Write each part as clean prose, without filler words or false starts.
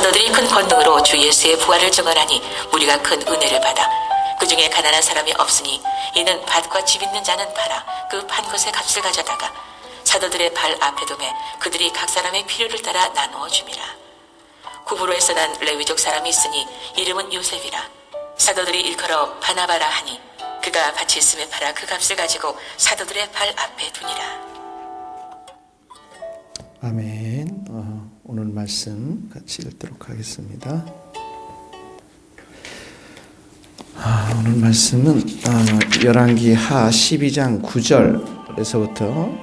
사도들이 큰 권능으로 주 예수의 부활을 증언하니 우리가 큰 은혜를 받아 그 중에 가난한 사람이 없으니 이는 밭과 집 있는 자는 팔아 그 판 것의 값을 가져다가 사도들의 발 앞에 두매 그들이 각 사람의 필요를 따라 나누어 줌이라. 구브로에서 난 레위족 사람이 있으니 이름은 요셉이라. 사도들이 일컬어 바나바라 하니 그가 밭이 있음에 팔아 그 값을 가지고 사도들의 발 앞에 두니라. 아멘. 오늘 말씀 같이 읽도록 하겠습니다. 오늘 말씀은 열왕기 하 12장 9절에서부터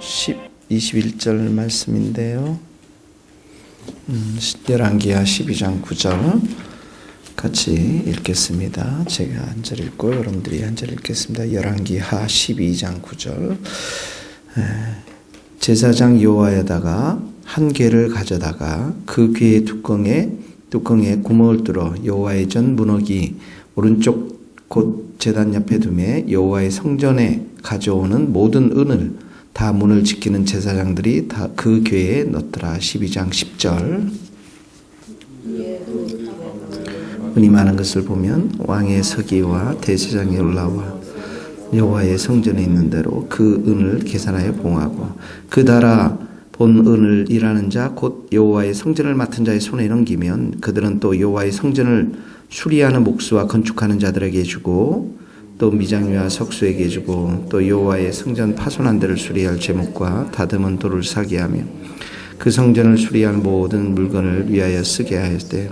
21절 말씀인데요. 열왕기 하 12장 9절 같이 읽겠습니다. 제가 한 절 읽고 여러분들이 한 절 읽겠습니다. 열왕기 하 12장 9절. 제사장 여호와에다가 한 궤를 가져다가 그 궤의 뚜껑에 구멍을 뚫어 여호와의 전 문허기 오른쪽 곧 제단 옆에 두매 여호와의 성전에 가져오는 모든 은을 다 문을 지키는 제사장들이 다 그 궤에 넣더라. 12장 10절. 은이 많은 것을 보면 왕의 서기와 대제사장이 올라와 여호와의 성전에 있는 대로 그 은을 계산하여 봉하고 그 달아 본 은을 일하는 자 곧 여호와의 성전을 맡은 자의 손에 넘기면 그들은 또 여호와의 성전을 수리하는 목수와 건축하는 자들에게 주고 또 미장유와 석수에게 주고 또 여호와의 성전 파손한 데를 수리할 제목과 다듬은 돌을 사게 하며 그 성전을 수리할 모든 물건을 위하여 쓰게 하였대.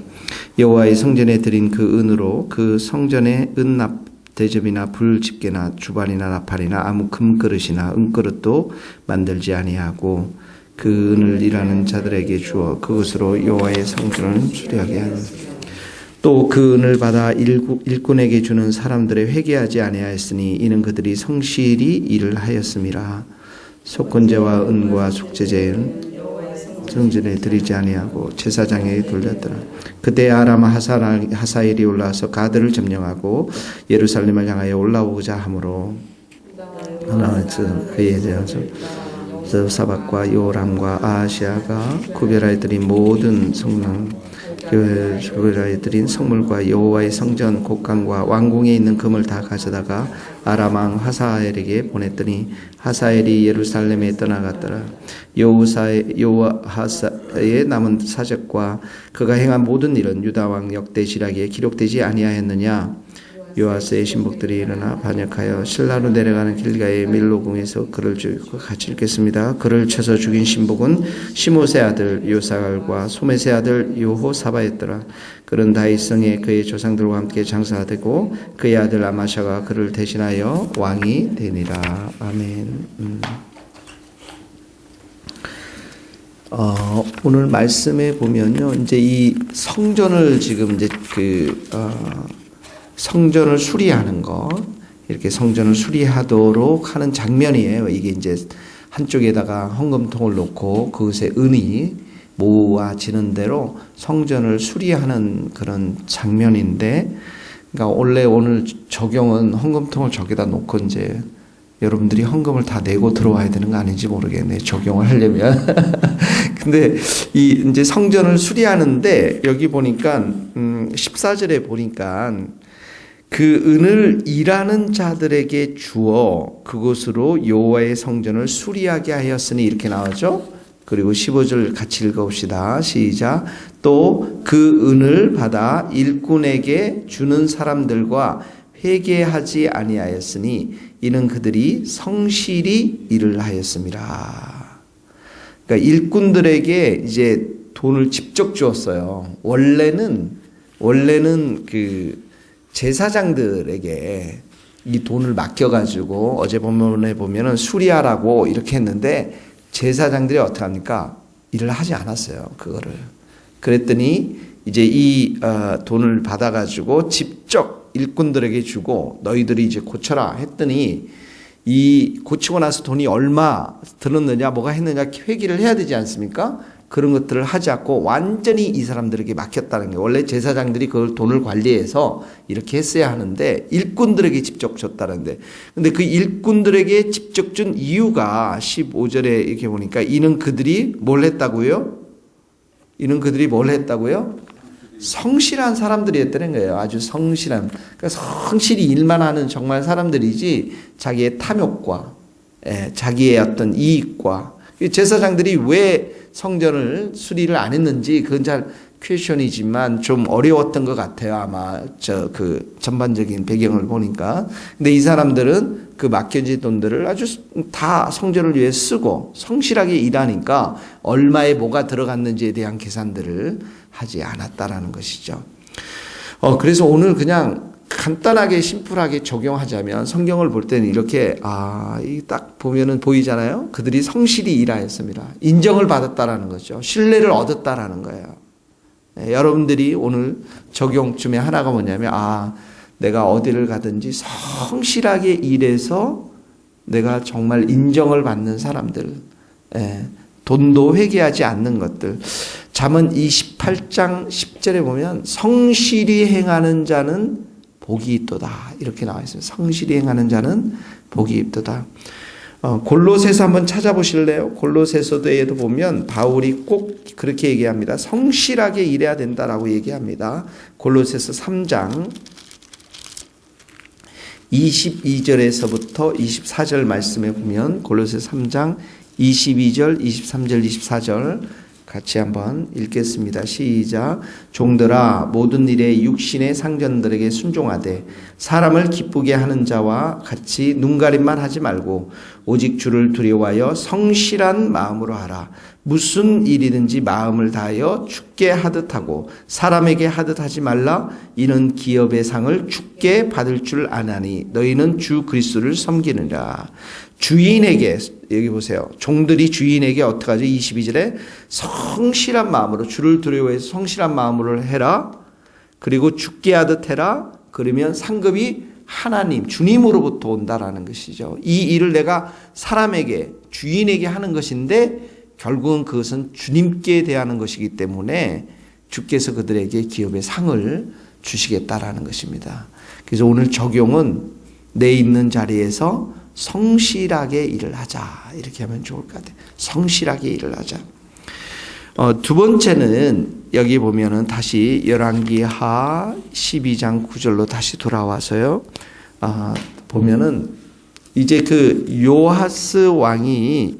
여호와의 성전에 드린 그 은으로 그 성전의 은납 대접이나 불집게나 주반이나 나팔이나 아무 금그릇이나 은그릇도 만들지 아니하고 그 은을 일하는 자들에게 주어 그것으로 여호와의 성전을 수리하게 하니 또 그 은을 받아 일꾼에게 주는 사람들의 회개하지 아니하였으니 이는 그들이 성실히 일을 하였음이라. 속건제와 은과 속죄제는 성전에 드리지 아니하고 제사장에게 돌렸더라. 그때 아람 하사엘이 올라와서 가드를 점령하고 예루살렘을 향하여 올라오고자 하므로 그에 대해서 사박과 요람과 아하시아가 구별하여 드린 모든 구별하여 드린 성물과 여호와의 성전 곡간과 왕궁에 있는 금을 다 가져다가 아람 왕 하사엘에게 보냈더니 하사엘이 예루살렘에 떠나갔더라. 여호하사의 남은 사적과 그가 행한 모든 일은 유다 왕 역대 지략에 기록되지 아니하였느냐. 요아스의 신복들이 일어나 반역하여 신라로 내려가는 길가의 밀로궁에서 그를 죽이고 같이 읽겠습니다. 그를 쳐서 죽인 신복은 시모세 아들 요사갈과 소메세 아들 요호사바였더라. 그는 다윗성에 그의 조상들과 함께 장사되고 그의 아들 아마샤가 그를 대신하여 왕이 되니라. 아멘. 오늘 말씀에 보면요, 이제 이 성전을 지금 이제 성전을 수리하는 것, 이렇게 성전을 수리하도록 하는 장면이에요. 이게 이제 한쪽에다가 헌금통을 놓고 그것에 은이 모아지는 대로 성전을 수리하는 그런 장면인데, 그러니까 원래 오늘 적용은 헌금통을 저기다 놓고 이제 여러분들이 헌금을 다 내고 들어와야 되는 거 아닌지 모르겠네. 적용을 하려면. 근데 이 이제 성전을 수리하는데 여기 보니까 14절에 보니까 그 은을 일하는 자들에게 주어 그것으로 여호와의 성전을 수리하게 하였으니 이렇게 나오죠. 그리고 15절 같이 읽어봅시다. 시작. 또 그 은을 받아 일꾼에게 주는 사람들과 회개하지 아니하였으니 이는 그들이 성실히 일을 하였음이라. 그러니까 일꾼들에게 이제 돈을 직접 주었어요. 원래는 그 제사장들에게 이 돈을 맡겨가지고 어제 본문에 보면은 수리하라고 이렇게 했는데 제사장들이 어떻게 합니까? 일을 하지 않았어요. 그거를. 그랬더니 이제 이 돈을 받아가지고 직접 일꾼들에게 주고 너희들이 이제 고쳐라 했더니 이 고치고 나서 돈이 얼마 들었느냐 뭐가 했느냐 회기를 해야 되지 않습니까? 그런 것들을 하지 않고 완전히 이 사람들에게 맡겼다는 게 원래 제사장들이 그걸 돈을 관리해서 이렇게 했어야 하는데 일꾼들에게 직접 줬다는데 근데 그 일꾼들에게 직접 준 이유가 15절에 이렇게 보니까 이는 그들이 뭘 했다고요? 이는 그들이 뭘 했다고요? 성실한 사람들이었다는 거예요. 아주 성실한. 그러니까 성실히 일만 하는 정말 사람들이지 자기의 탐욕과 자기의 어떤 이익과 제사장들이 왜 성전을 수리를 안 했는지 그건 잘 퀘션이지만 좀 어려웠던 것 같아요. 아마 그 전반적인 배경을 보니까. 근데 이 사람들은 그 맡겨진 돈들을 아주 다 성전을 위해 쓰고 성실하게 일하니까 얼마에 뭐가 들어갔는지에 대한 계산들을 하지 않았다라는 것이죠. 그래서 오늘 그냥 간단하게 심플하게 적용하자면 성경을 볼 때는 이렇게 딱 보면은 보이잖아요. 그들이 성실히 일하였습니다. 인정을 받았다라는 거죠. 신뢰를 얻었다라는 거예요. 여러분들이 오늘 적용 중에 하나가 뭐냐면 내가 어디를 가든지 성실하게 일해서 내가 정말 인정을 받는 사람들, 돈도 회개하지 않는 것들. 잠언 28장 10절에 보면 성실히 행하는 자는 복이 있도다 이렇게 나와 있어요. 성실히 행하는 자는 복이 있도다. 골로새서 한번 찾아보실래요? 골로새서에도 보면 바울이 꼭 그렇게 얘기합니다. 성실하게 일해야 된다라고 얘기합니다. 골로새서 3장 22절에서부터 24절 말씀에 보면 골로새서 3장 22절, 23절, 24절 같이 한번 읽겠습니다. 시작. 종들아 모든 일에 육신의 상전들에게 순종하되 사람을 기쁘게 하는 자와 같이 눈가림만 하지 말고 오직 주를 두려워하여 성실한 마음으로 하라. 무슨 일이든지 마음을 다하여 주께 하듯 하고 사람에게 하듯 하지 말라. 이는 기업의 상을 주께 받을 줄 아나니 너희는 주 그리스도를 섬기느라. 주인에게, 여기 보세요. 종들이 주인에게 어떻게 하죠? 22절에 성실한 마음으로, 주를 두려워해서 성실한 마음으로 해라. 그리고 주께 하듯 해라. 그러면 상급이 하나님, 주님으로부터 온다라는 것이죠. 이 일을 내가 사람에게, 주인에게 하는 것인데 결국은 그것은 주님께 대하는 것이기 때문에 주께서 그들에게 기업의 상을 주시겠다라는 것입니다. 그래서 오늘 적용은 내 있는 자리에서 성실하게 일을 하자 이렇게 하면 좋을 것 같아요. 성실하게 일을 하자. 두 번째는 여기 보면은 다시 열왕기하 12장 9절로 다시 돌아와서요. 보면은 이제 그 요아스 왕이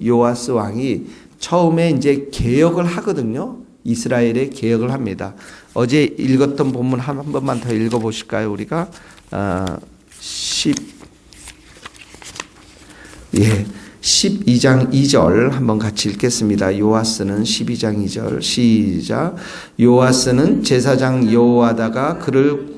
처음에 이제 개혁을 하거든요. 이스라엘의 개혁을 합니다. 어제 읽었던 본문 한 번만 더 읽어보실까요? 우리가 12장 2절 한번 같이 읽겠습니다. 요아스는 12장 2절 시작. 요아스는 제사장 여호와다가 그를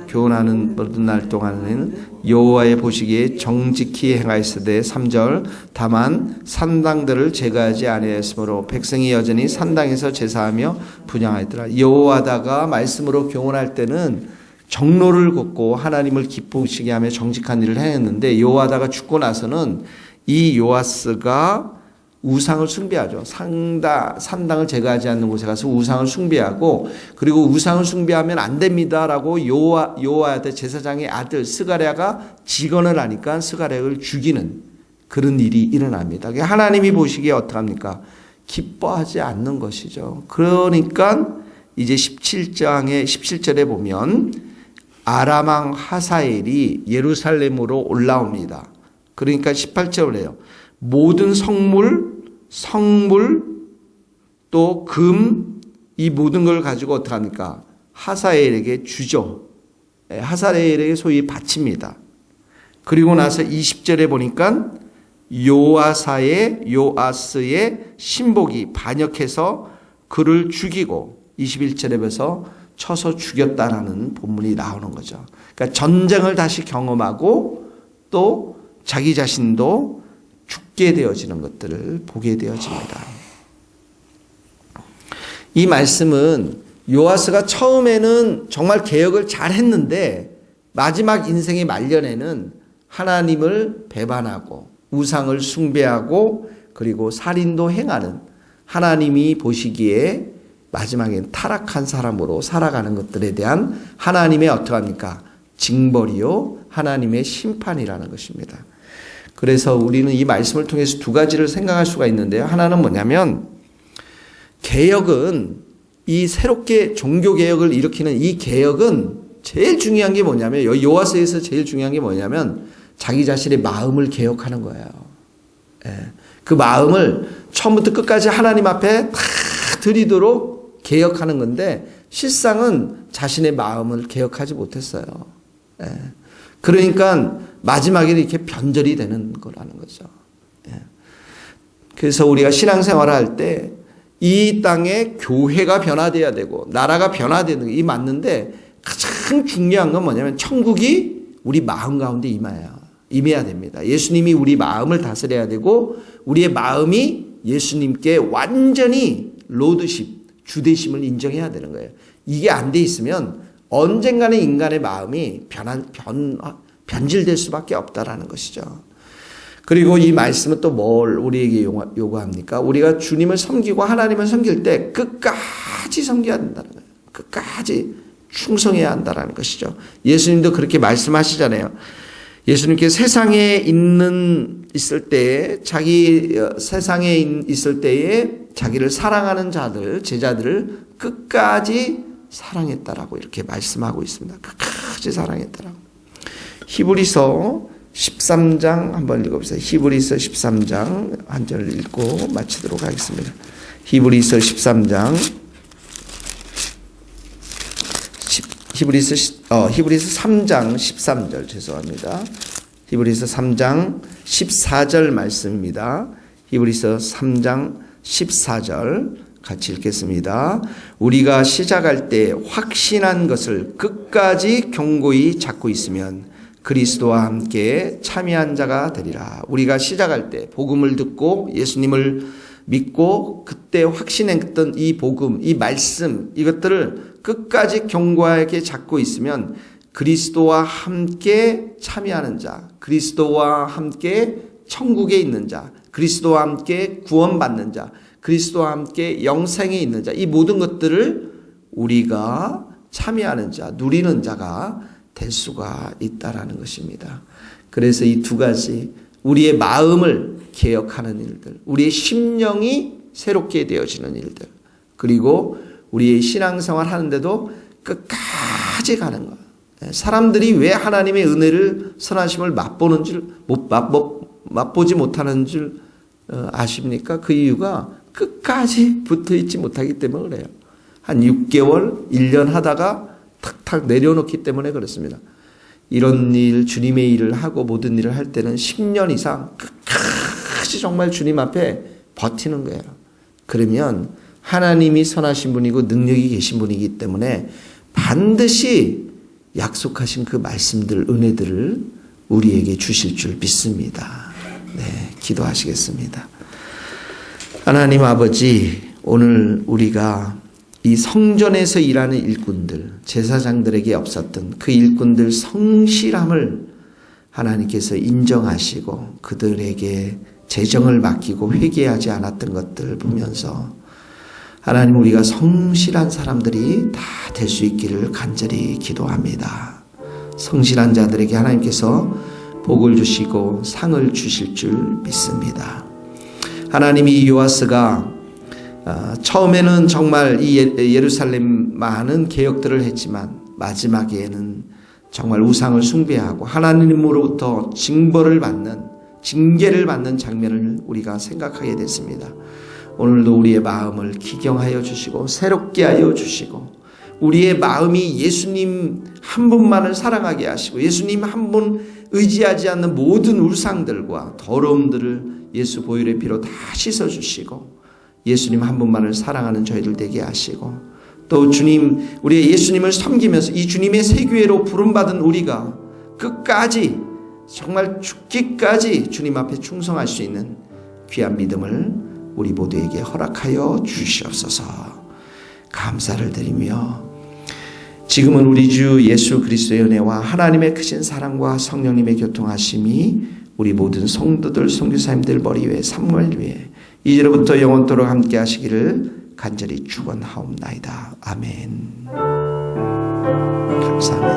교훈하는 모든 날 동안에는 여호와의 보시기에 정직히 행하였으되 3절 다만 산당들을 제거하지 아니하였으므로 백성이 여전히 산당에서 제사하며 분향하였더라. 여호와다가 말씀으로 교훈할 때는 정로를 걷고 하나님을 기쁘시게 하며 정직한 일을 행했는데 여호와다가 죽고 나서는 이 요아스가 우상을 숭배하죠. 산당을 제거하지 않는 곳에 가서 우상을 숭배하고 그리고 우상을 숭배하면 안 됩니다라고 여호와의 제사장의 아들 스가랴가 직언을 하니까 스가랴를 죽이는 그런 일이 일어납니다. 하나님이 보시기에 어떡합니까? 기뻐하지 않는 것이죠. 그러니까 이제 17절에 보면 아람 왕 하사엘이 예루살렘으로 올라옵니다. 그러니까 18절을 해요. 모든 성물 또 금 이 모든 걸 가지고 어떻게 합니까? 하사엘에게 주죠. 하사엘에게 소위 바칩니다. 그리고 나서 20절에 보니까 요아스의 신복이 반역해서 그를 죽이고 21절에 봐서 쳐서 죽였다라는 본문이 나오는 거죠. 그러니까 전쟁을 다시 경험하고 또 자기 자신도 죽게 되어지는 것들을 보게 되어집니다. 이 말씀은 요아스가 처음에는 정말 개혁을 잘 했는데 마지막 인생의 말년에는 하나님을 배반하고 우상을 숭배하고 그리고 살인도 행하는 하나님이 보시기에 마지막엔 타락한 사람으로 살아가는 것들에 대한 하나님의 어떡합니까? 징벌이요 하나님의 심판이라는 것입니다. 그래서 우리는 이 말씀을 통해서 두 가지를 생각할 수가 있는데요. 하나는 뭐냐면 개혁은 이 새롭게 종교개혁을 일으키는 이 개혁은 제일 중요한 게 뭐냐면, 요하서에서 제일 중요한 게 뭐냐면 자기 자신의 마음을 개혁하는 거예요. 그 마음을 처음부터 끝까지 하나님 앞에 다 드리도록 개혁하는 건데, 실상은 자신의 마음을 개혁하지 못했어요. 그러니까 마지막에 이렇게 변절이 되는 거라는 거죠. 그래서 우리가 신앙생활을 할 때 이 땅에 교회가 변화돼야 되고 나라가 변화되는 게 맞는데, 가장 중요한 건 뭐냐면 천국이 우리 마음 가운데 임해야 됩니다. 예수님이 우리 마음을 다스려야 되고, 우리의 마음이 예수님께 완전히 로드십, 주되심을 인정해야 되는 거예요. 이게 안 돼 있으면 언젠가는 인간의 마음이 변질될 수밖에 없다라는 것이죠. 그리고 이 말씀은 또 뭘 우리에게 요구합니까? 우리가 주님을 섬기고 하나님을 섬길 때 끝까지 섬겨야 된다는 거예요. 끝까지 충성해야 한다는 것이죠. 예수님도 그렇게 말씀하시잖아요. 예수님께 세상에 있을 때에 자기를 사랑하는 제자들을 끝까지 사랑했다라고 이렇게 말씀하고 있습니다. 끝까지 사랑했다라고. 히브리서 13장 한번 읽어보세요. 히브리서 13장 한 절을 읽고 마치도록 하겠습니다. 히브리서 13장 히브리서 3장 13절 죄송합니다. 히브리서 3장 14절 말씀입니다. 히브리서 3장 14절 같이 읽겠습니다. 우리가 시작할 때 확신한 것을 끝까지 견고히 잡고 있으면 그리스도와 함께 참여한 자가 되리라. 우리가 시작할 때 복음을 듣고 예수님을 믿고 그때 확신했던 이 복음, 이 말씀, 이것들을 끝까지 견고하게 잡고 있으면 그리스도와 함께 참여하는 자, 그리스도와 함께 천국에 있는 자, 그리스도와 함께 구원받는 자, 그리스도와 함께 영생에 있는 자, 이 모든 것들을 우리가 참여하는 자, 누리는 자가 될 수가 있다라는 것입니다. 그래서 이 두 가지, 우리의 마음을 개혁하는 일들, 우리의 심령이 새롭게 되어지는 일들, 그리고 우리의 신앙생활 하는데도 끝까지 가는 것. 사람들이 왜 하나님의 은혜를, 선하심을 맛보지 못하는 줄 아십니까? 그 이유가 끝까지 붙어있지 못하기 때문에 그래요. 한 6개월, 1년 하다가 탁탁 내려놓기 때문에 그렇습니다. 이런 일, 주님의 일을 하고 모든 일을 할 때는 10년 이상 끝까지 정말 주님 앞에 버티는 거예요. 그러면 하나님이 선하신 분이고 능력이 계신 분이기 때문에 반드시 약속하신 그 말씀들, 은혜들을 우리에게 주실 줄 믿습니다. 네, 기도하시겠습니다. 하나님 아버지, 오늘 우리가 이 성전에서 일하는 일꾼들, 제사장들에게 없었던 그 일꾼들 성실함을 하나님께서 인정하시고 그들에게 재정을 맡기고 회개하지 않았던 것들을 보면서 하나님, 우리가 성실한 사람들이 다 될 수 있기를 간절히 기도합니다. 성실한 자들에게 하나님께서 복을 주시고 상을 주실 줄 믿습니다. 하나님이 요아스가 처음에는 정말 이 예루살렘 많은 개혁들을 했지만 마지막에는 정말 우상을 숭배하고 하나님으로부터 징계를 받는 장면을 우리가 생각하게 됐습니다. 오늘도 우리의 마음을 기경하여 주시고 새롭게 하여 주시고 우리의 마음이 예수님 한 분만을 사랑하게 하시고 예수님 한 분 의지하지 않는 모든 우상들과 더러움들을 예수 보혈의 피로 다 씻어주시고 예수님 한 분만을 사랑하는 저희들 되게 하시고 또 주님, 우리의 예수님을 섬기면서 이 주님의 세교회로 부름받은 우리가 끝까지 정말 죽기까지 주님 앞에 충성할 수 있는 귀한 믿음을 우리 모두에게 허락하여 주시옵소서. 감사를 드리며 지금은 우리 주 예수 그리스도의 은혜와 하나님의 크신 사랑과 성령님의 교통하심이 우리 모든 성도들, 선교사님들 머리 위에 삼월 위에 이제로부터 영원토록 함께 하시기를 간절히 축원하옵나이다. 아멘. 감사합니다.